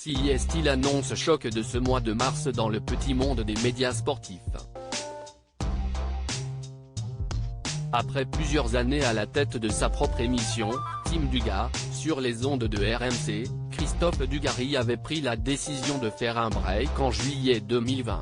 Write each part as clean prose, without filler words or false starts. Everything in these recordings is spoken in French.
CIST annonce choc de ce mois de mars dans le petit monde des médias sportifs. Après plusieurs années à la tête de sa propre émission, Team Dugas, sur les ondes de RMC, Christophe Dugarry avait pris la décision de faire un break en juillet 2020.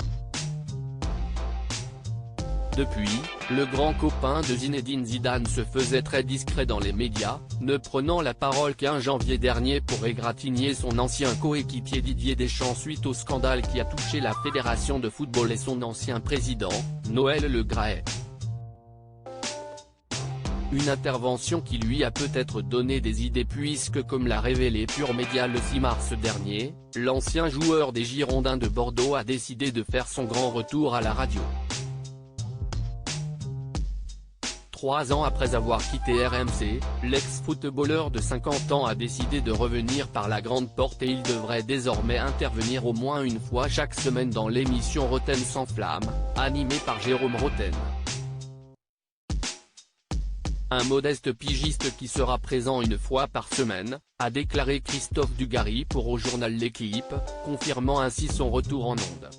Depuis, le grand copain de Zinedine Zidane se faisait très discret dans les médias, ne prenant la parole qu'un janvier dernier pour égratigner son ancien coéquipier Didier Deschamps suite au scandale qui a touché la fédération de football et son ancien président, Noël Le Graët. Une intervention qui lui a peut-être donné des idées puisque comme l'a révélé Pure Média le 6 mars dernier, l'ancien joueur des Girondins de Bordeaux a décidé de faire son grand retour à la radio. 3 ans après avoir quitté RMC, l'ex-footballeur de 50 ans a décidé de revenir par la grande porte et il devrait désormais intervenir au moins une fois chaque semaine dans l'émission Roten sans flamme, animée par Jérôme Roten. Un modeste pigiste qui sera présent une fois par semaine, a déclaré Christophe Dugarry pour au journal L'Équipe, confirmant ainsi son retour en ondes.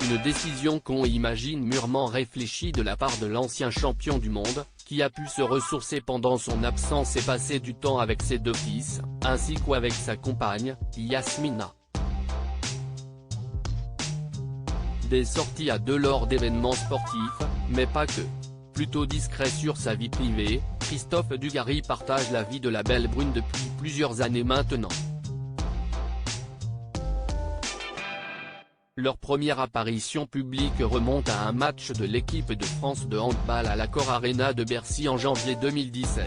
Une décision qu'on imagine mûrement réfléchie de la part de l'ancien champion du monde, qui a pu se ressourcer pendant son absence et passer du temps avec ses 2 fils, ainsi qu'avec sa compagne, Yasmina. Des sorties à 2 lors d'événements sportifs, mais pas que. Plutôt discret sur sa vie privée, Christophe Dugarry partage la vie de la belle brune depuis plusieurs années maintenant. Leur première apparition publique remonte à un match de l'équipe de France de handball à l'Accor Arena de Bercy en janvier 2017.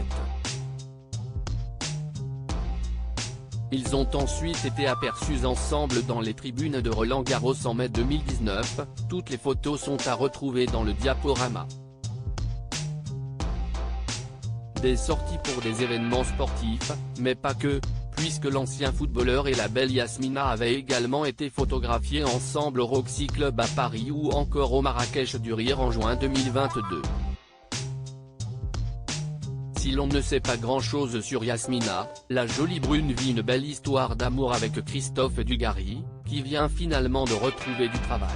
Ils ont ensuite été aperçus ensemble dans les tribunes de Roland-Garros en mai 2019, toutes les photos sont à retrouver dans le diaporama. Des sorties pour des événements sportifs, mais pas que, puisque l'ancien footballeur et la belle Yasmina avaient également été photographiés ensemble au Roxy Club à Paris ou encore au Marrakech du Rire en juin 2022. Si l'on ne sait pas grand-chose sur Yasmina, la jolie brune vit une belle histoire d'amour avec Christophe Dugarry, qui vient finalement de retrouver du travail.